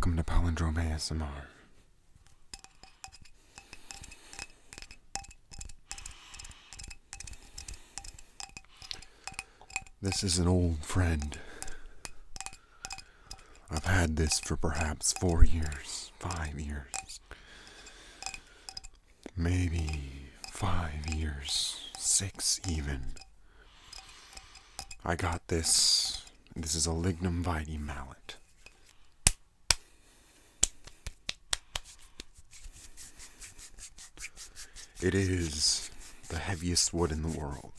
Welcome to Palindrome ASMR. This is an old friend. I've had this for perhaps 4 years, 5 years, maybe 5 years, 6 even. I got this. This is a Lignum vitae mallet. It is the heaviest wood in the world.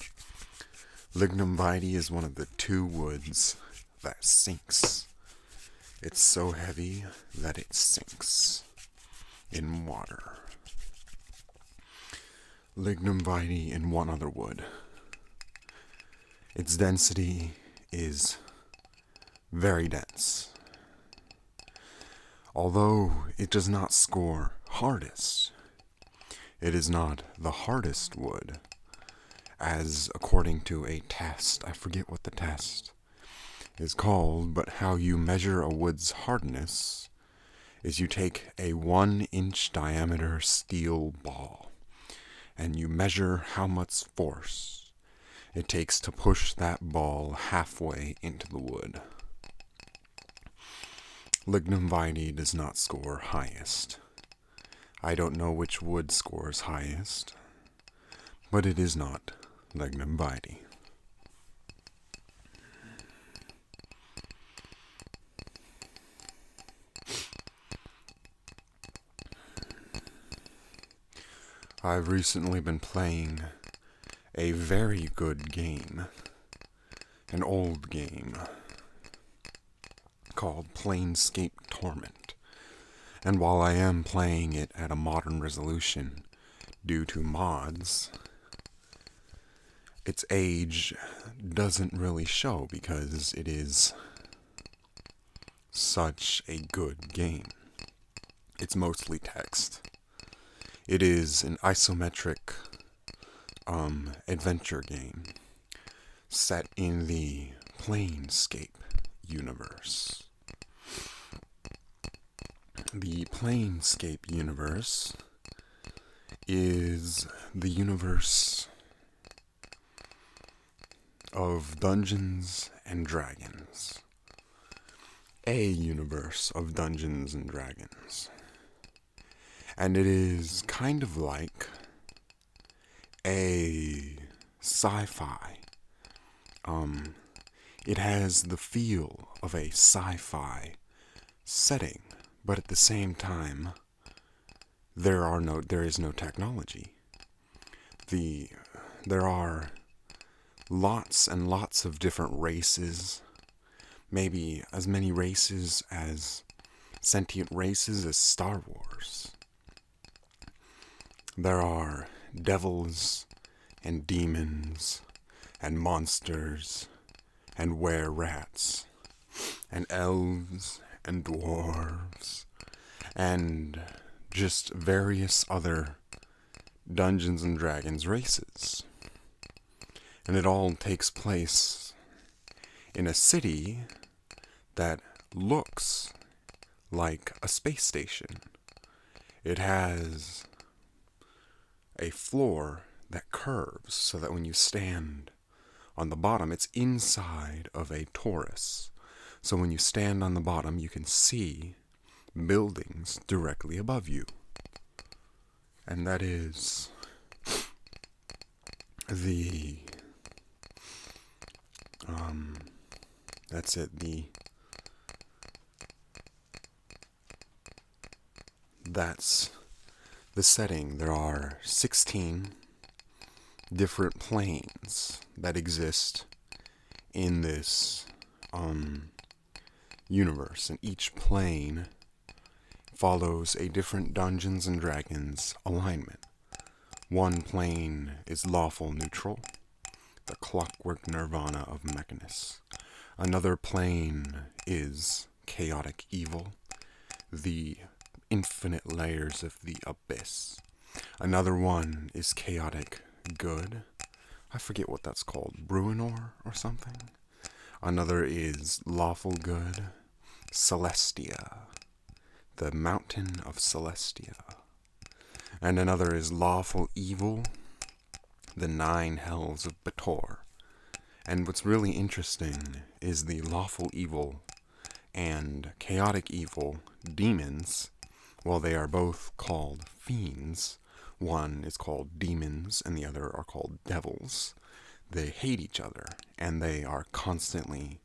Lignum vitae is one of the 2 woods that sinks. It's so heavy that it sinks in water. Lignum vitae and one other wood. Its density is very dense. Although it does not score hardest, it is not the hardest wood, as according to a test, I forget what the test is called, but how you measure a wood's hardness is you take a 1-inch diameter steel ball and you measure how much force it takes to push that ball halfway into the wood. Lignum vitae does not score highest. I don't know which wood scores highest, but it is not Lignum vitae. I've recently been playing a very good game, an old game, called Planescape Torment. And while I am playing it at a modern resolution due to mods, its age doesn't really show because it is such a good game. It's mostly text. It is an isometric adventure game set in the Planescape universe. The Planescape universe is the universe of Dungeons and Dragons. A universe of Dungeons and Dragons. And it is kind of like a sci-fi. It has the feel of a sci-fi setting, but at the same time, there is no technology. There are lots and lots of different races, maybe as many races as sentient races as Star Wars. There are devils and demons and monsters and were-rats and elves and dwarves and just various other Dungeons and Dragons races. And it all takes place in a city that looks like a space station. It has a floor that curves so that when you stand on the bottom, it's inside of a torus. So when you stand on the bottom, you can see buildings directly above you. And that is that's it, that's the setting. There are 16 different planes that exist in this universe, and each plane follows a different Dungeons and Dragons alignment. One plane is lawful neutral, the clockwork nirvana of Mechanus. Another plane is chaotic evil, the infinite layers of the abyss. Another one is chaotic good. I forget what that's called, Bruinor or something. Another is lawful good, Celestia. the Mountain of Celestia. And another is Lawful Evil, the 9 Hells of Bator. And what's really interesting is the Lawful Evil and Chaotic Evil demons, while they are both called fiends, one is called demons and the other are called devils. They hate each other, and they are constantly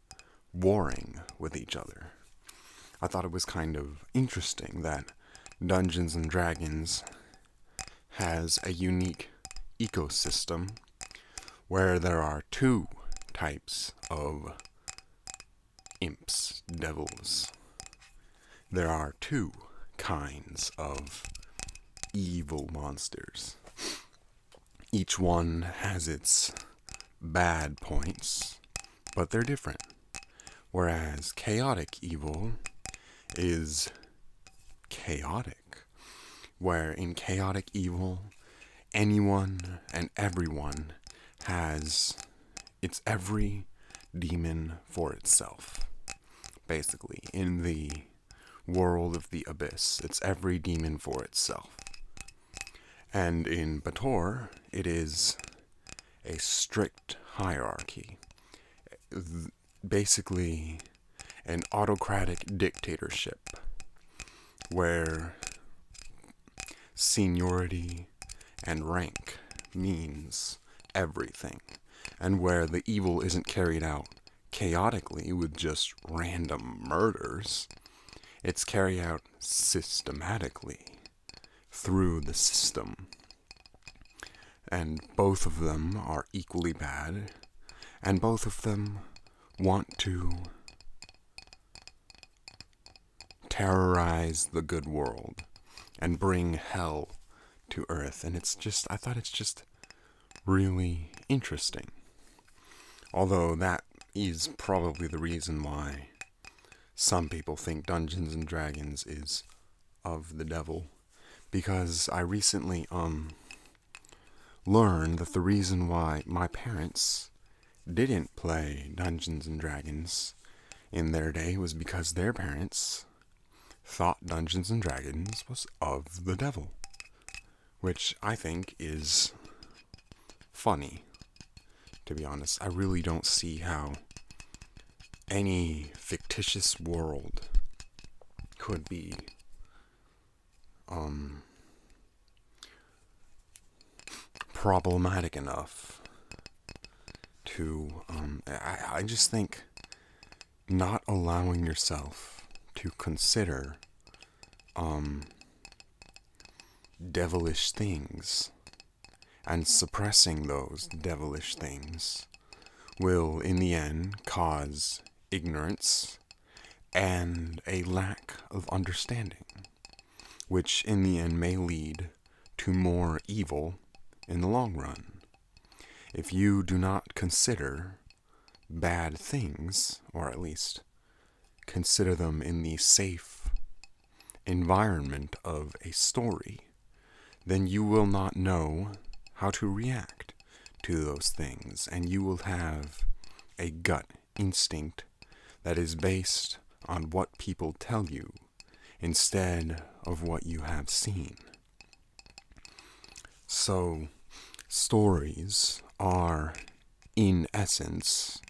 warring with each other. I thought it was kind of interesting that Dungeons and Dragons has a unique ecosystem where there are 2 types of imps, devils. There are 2 kinds of evil monsters. Each one has its bad points, but they're different. Whereas chaotic evil is chaotic, where in chaotic evil, anyone and everyone has, it's every demon for itself. Basically, in the world of the abyss, it's every demon for itself. And in Bator, it is a strict hierarchy. Basically, an autocratic dictatorship where seniority and rank means everything, and where the evil isn't carried out chaotically with just random murders. It's carried out systematically through the system. And both of them are equally bad, and both of them want to terrorize the good world and bring hell to earth. And I thought it's just really interesting. Although that is probably the reason why some people think Dungeons and Dragons is of the devil. Because I recently, learned that the reason why my parents didn't play Dungeons and Dragons in their day was because their parents thought Dungeons and Dragons was of the devil, which I think is funny, to be honest. I really don't see how any fictitious world could be problematic enough to I just think not allowing yourself to consider devilish things and suppressing those devilish things will in the end cause ignorance and a lack of understanding, which in the end may lead to more evil in the long run. If you do not consider bad things, or at least consider them in the safe environment of a story, then you will not know how to react to those things, and you will have a gut instinct that is based on what people tell you instead of what you have seen. So, stories are, in essence,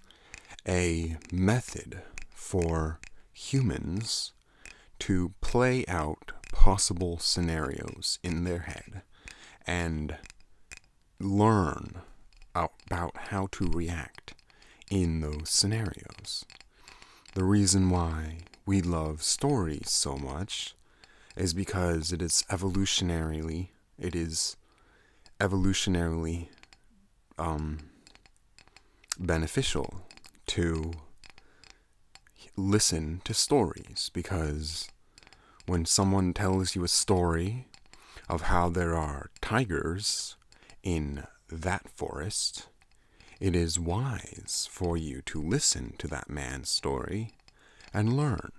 a method for humans to play out possible scenarios in their head and learn about how to react in those scenarios. The reason why we love stories so much is because it is evolutionarily beneficial to listen to stories, because when someone tells you a story of how there are tigers in that forest, it is wise for you to listen to that man's story and learn.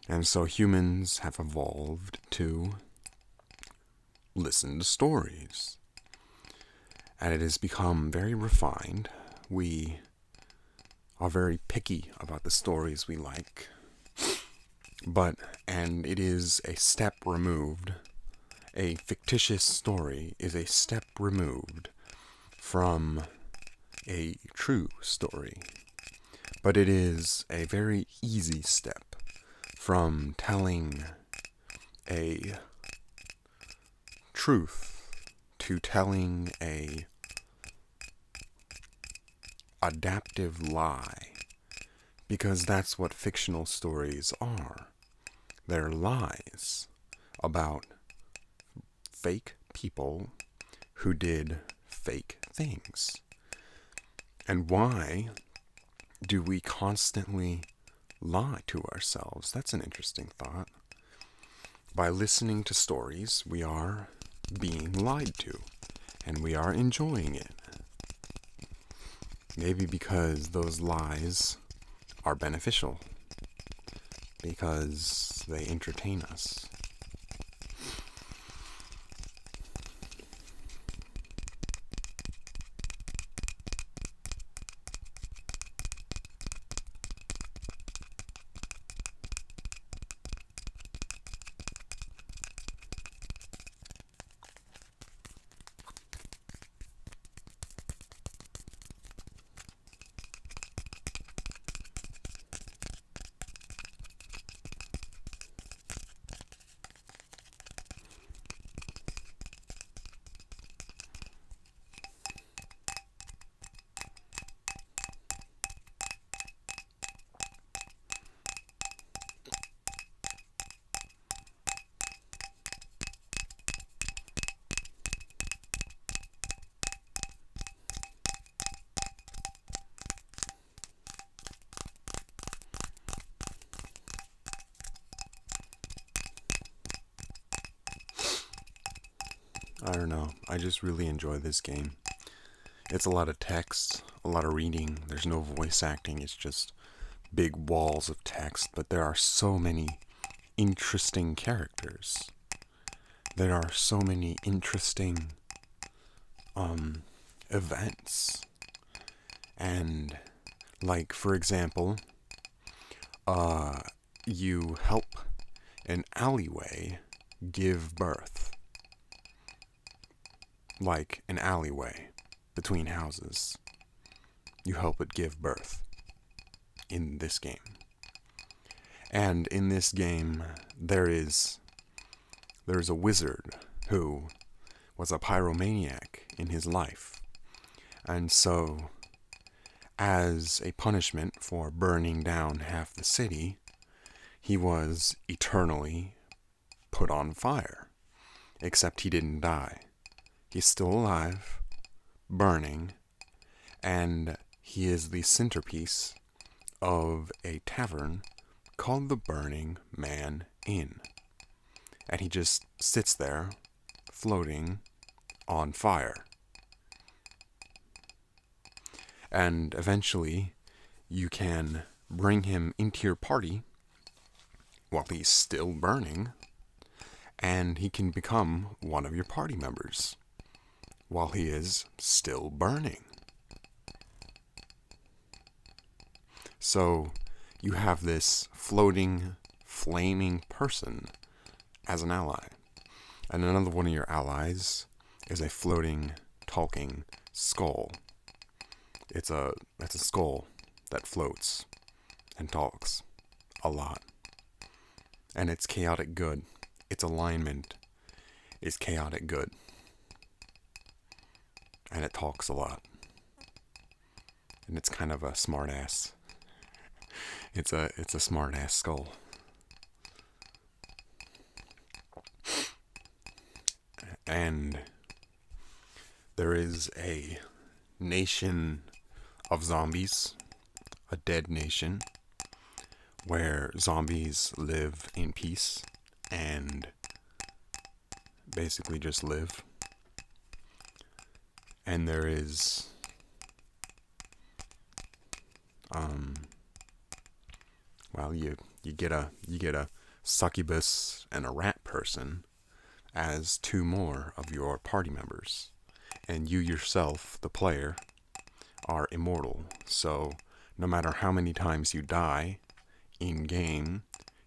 And so humans have evolved to listen to stories. And it has become very refined. We are very picky about the stories we like. And it is a step removed. A fictitious story is a step removed from a true story. But it is a very easy step from telling a truth to telling a adaptive lie, because that's what fictional stories are. They're lies about fake people who did fake things. And why do we constantly lie to ourselves? That's an interesting thought. By listening to stories, we are being lied to, and we are enjoying it. Maybe because those lies are beneficial, because they entertain us. I don't know. I just really enjoy this game. It's a lot of text, a lot of reading. There's no voice acting. It's just big walls of text. But there are so many interesting characters. There are so many interesting events. And, like, for example, you help an alleyway give birth. Like an alleyway between houses. You help it give birth in this game. And in this game, there's a wizard who was a pyromaniac in his life. And so, as a punishment for burning down half the city, he was eternally put on fire. Except he didn't die. He's still alive, burning, and he is the centerpiece of a tavern called the Burning Man Inn. And he just sits there, floating on fire. And eventually, you can bring him into your party while he's still burning, and he can become one of your party members while he is still burning. So you have this floating, flaming person as an ally. And another one of your allies is a floating, talking skull. It's a skull that floats and talks a lot. And it's chaotic good. Its alignment is chaotic good. And it talks a lot. And it's kind of a smart ass. It's a smart ass skull. And there is a nation of zombies, a dead nation, where zombies live in peace and basically just live. And there is you get a succubus and a rat person as two more of your party members. And you yourself, the player, are immortal. So no matter how many times you die in game,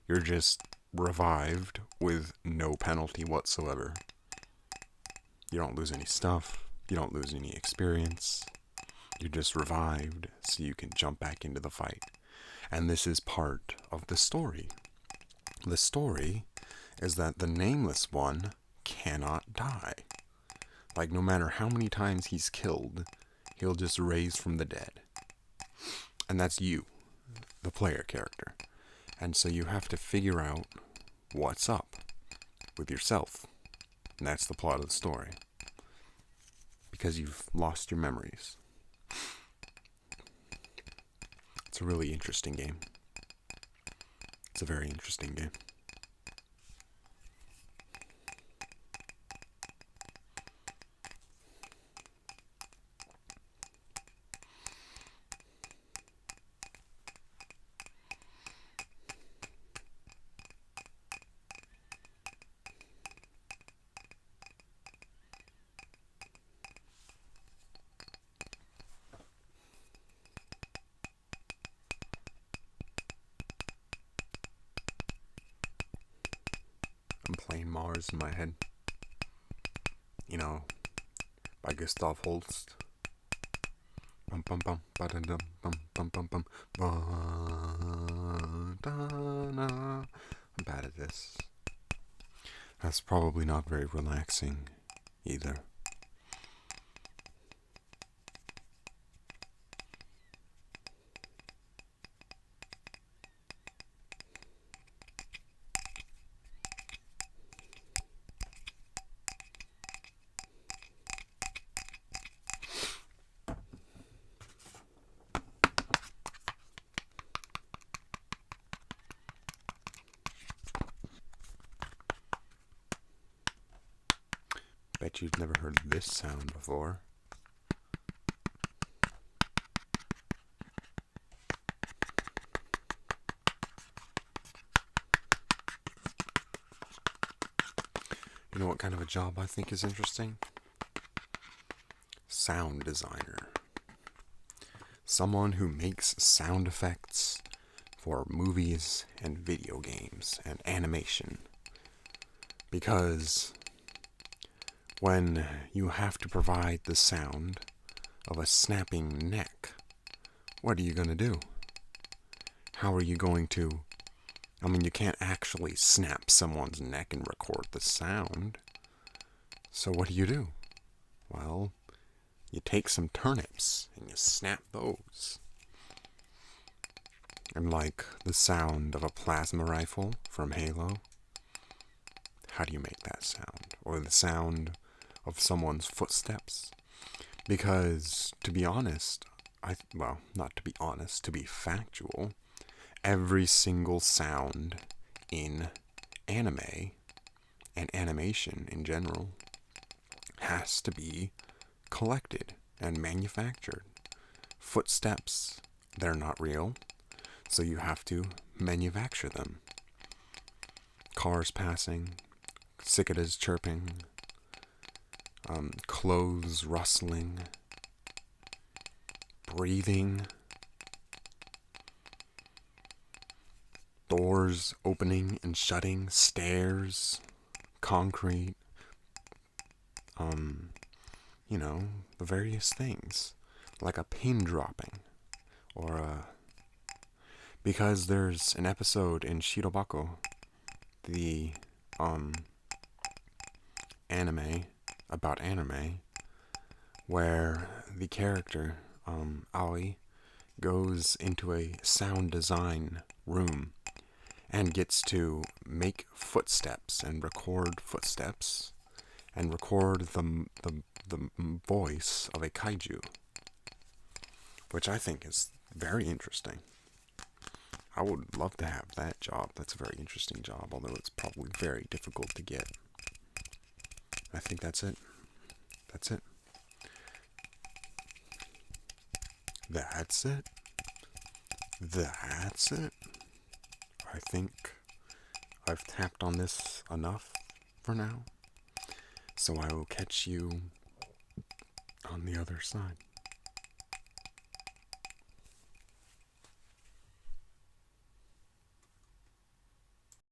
You're just revived with no penalty whatsoever. You don't lose any stuff. You don't lose any experience. You're just revived so you can jump back into the fight. And this is part of the story. The story is that the Nameless One cannot die. Like, no matter how many times he's killed, he'll just raise from the dead. And that's you, the player character. And so you have to figure out what's up with yourself. And that's the plot of the story. Because you've lost your memories. It's a really interesting game. It's a very interesting game. I'm playing Mars in my head. You know, by Gustav Holst. Bum bum bum ba da dum bum bum bum bum ba da na. I'm bad at this. That's probably not very relaxing either. Bet you've never heard this sound before. You know what kind of a job I think is interesting? Sound designer. Someone who makes sound effects for movies and video games and animation. Because when you have to provide the sound of a snapping neck, what are you going to do? How are you going to... I mean, you can't actually snap someone's neck and record the sound. So what do? Well, you take some turnips and you snap those. And like the sound of a plasma rifle from Halo, how do you make that sound? Or the sound of someone's footsteps? Because, to be honest, not to be honest, to be factual, every single sound in anime and animation in general has to be collected and manufactured. Footsteps, they're not real, so you have to manufacture them. Cars passing, cicadas chirping, clothes rustling, breathing, doors opening and shutting, stairs, concrete, the various things, like a pin dropping, or because there's an episode in Shirobako, the anime, about anime, where the character, Aoi, goes into a sound design room and gets to make footsteps and record footsteps and record the voice of a kaiju, which I think is very interesting. I would love to have that job. That's a very interesting job, although it's probably very difficult to get. I think that's it. That's it. That's it. That's it. I think I've tapped on this enough for now. So I will catch you on the other side.